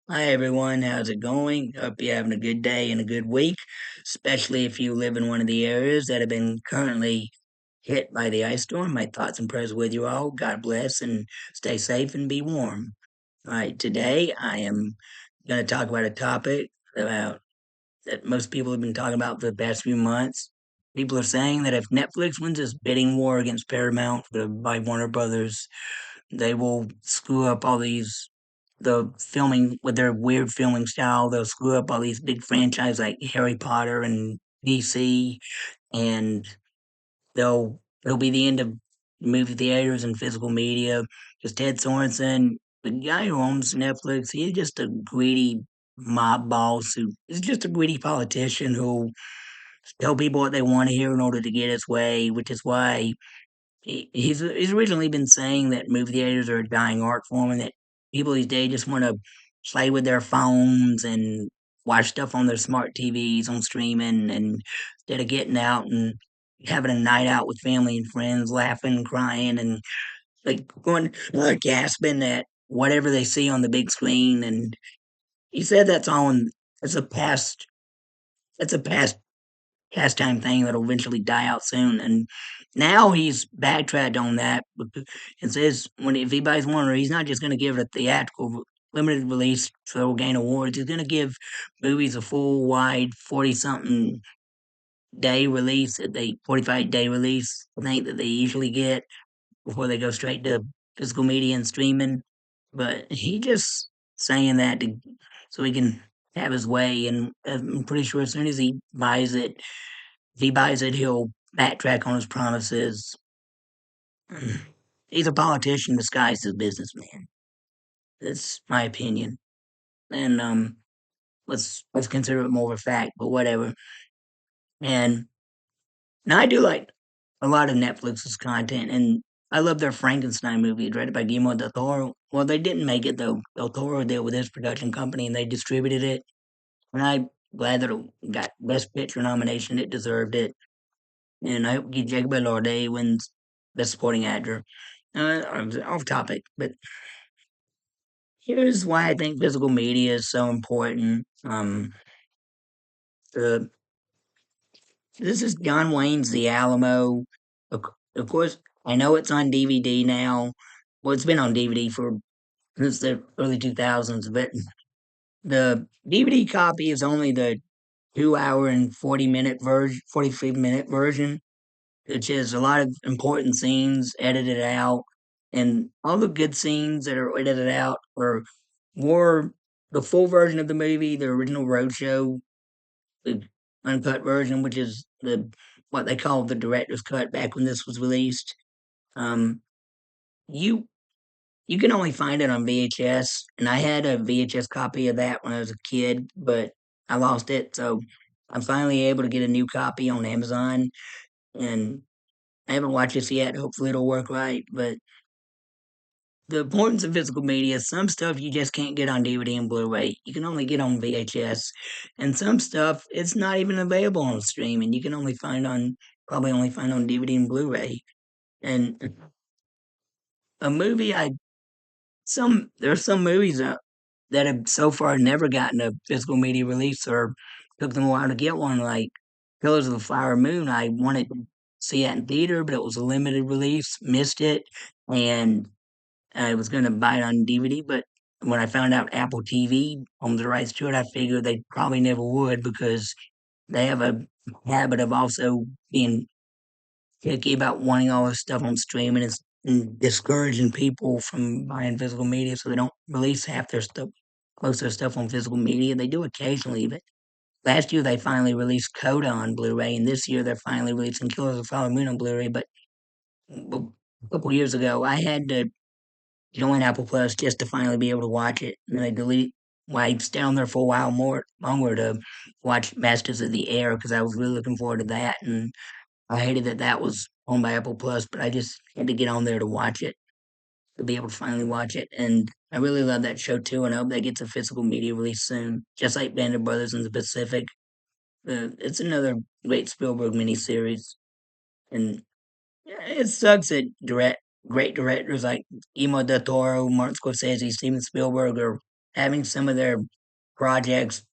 Hi everyone, how's it going? Hope you're having a good day and a good week, especially if you live in one of the areas that have been currently hit by the ice storm. My thoughts and prayers with you all. God bless and stay safe and be warm. All right, today I am going to talk about a topic about that most people have been talking about for the past few months. People are saying that if Netflix wins this bidding war against Paramount by Warner Brothers, they will screw up all these the filming with their weird filming style. They'll screw up all these big franchises like Harry Potter and DC, and it'll be the end of movie theaters and physical media. Because Ted Sorensen, the guy who owns Netflix, he's just a greedy mob boss who is just a greedy politician who tell people what they want to hear in order to get his way, which is why he's originally been saying that movie theaters are a dying art form and that people these days just want to play with their phones and watch stuff on their smart TVs on streaming and instead of getting out and having a night out with family and friends, laughing, crying, and like going gasping at whatever they see on the big screen. And he said that's all. It's a past. It's a pastime thing that'll eventually die out soon. And now he's backtracked on that and says when if he buys Warner, he's not just going to give it a theatrical limited release so it'll gain awards. He's going to give movies a full wide 40 something day release, 45-day release. I think that they usually get before they go straight to physical media and streaming. But he just saying that so he can have his way, and I'm pretty sure as soon as he buys it, if he buys it, he'll backtrack on his promises. He's a politician disguised as a businessman. That's my opinion. And let's consider it more of a fact, but whatever. And now I do like a lot of Netflix's content, and I love their Frankenstein movie, directed by Guillermo del Toro. Well, they didn't make it though. Del Toro did with his production company, and they distributed it. And I'm glad that it got Best Picture nomination. It deserved it. And I hope Jacob Elordi wins Best Supporting Actor. I'm off topic, but here's why I think physical media is so important. Uh, this is John Wayne's The Alamo. Of, of course, I know it's on DVD now. Well, it's been on DVD for since the early 2000s, but the DVD copy is only the 2 hour and 40-minute version, 43-minute version, which has a lot of important scenes edited out, and all the good scenes that are edited out are more the full version of the movie, the original roadshow, the uncut version, which is the what they called the director's cut back when this was released. Um, you you can only find it on VHS, and I had a VHS copy of that when I was a kid, but I lost it, so I'm finally able to get a new copy on Amazon, and I haven't watched this yet. Hopefully, it'll work right. But the importance of physical media, some stuff you just can't get on DVD and Blu-ray. You can only get on VHS. And some stuff it's not even available on streaming. You can only find on probably only find on DVD and Blu-ray. And a movie I some there are some movies that have so far never gotten a physical media release or took them a while to get one, like Pillars of the Flower Moon. I wanted to see it in theater, but it was a limited release, missed it, and I was gonna buy it on DVD, but when I found out Apple TV owned the rights to it, I figured they probably never would because they have a habit of also being picky about wanting all this stuff on streaming and discouraging people from buying physical media, so they don't release half their stuff, most of their stuff on physical media. They do occasionally, but last year they finally released Coda on Blu-ray, and this year they're finally releasing Killers of the Flower Moon on Blu-ray. But a couple years ago, I had to join Apple Plus just to finally be able to watch it. And then I delete. Well, I stayed on there for a while more longer to watch Masters of the Air because I was really looking forward to that. And I hated that that was owned by Apple Plus, but I just had to get on there to watch it to be able to finally watch it. And I really love that show too, and I hope that gets a physical media release soon, just like Band of Brothers in the Pacific. It's another great Spielberg miniseries, and yeah, it sucks that great directors like Guillermo del Toro, Martin Scorsese, Steven Spielberg are having some of their projects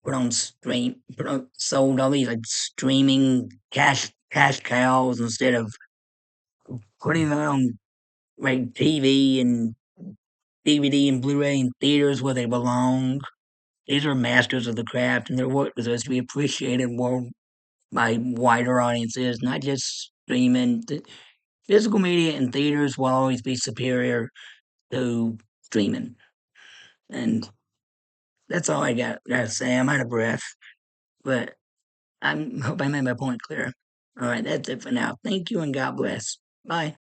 sold all these like streaming cash cows instead of putting them on like TV and DVD and Blu-ray in theaters where they belong. These are masters of the craft, and their work deserves to be appreciated more by wider audiences, not just streaming. The physical media in theaters will always be superior to streaming, and that's all I gotta say. I'm out of breath, but I hope I made my point clear. All right, that's it for now. Thank you, and God bless. Bye.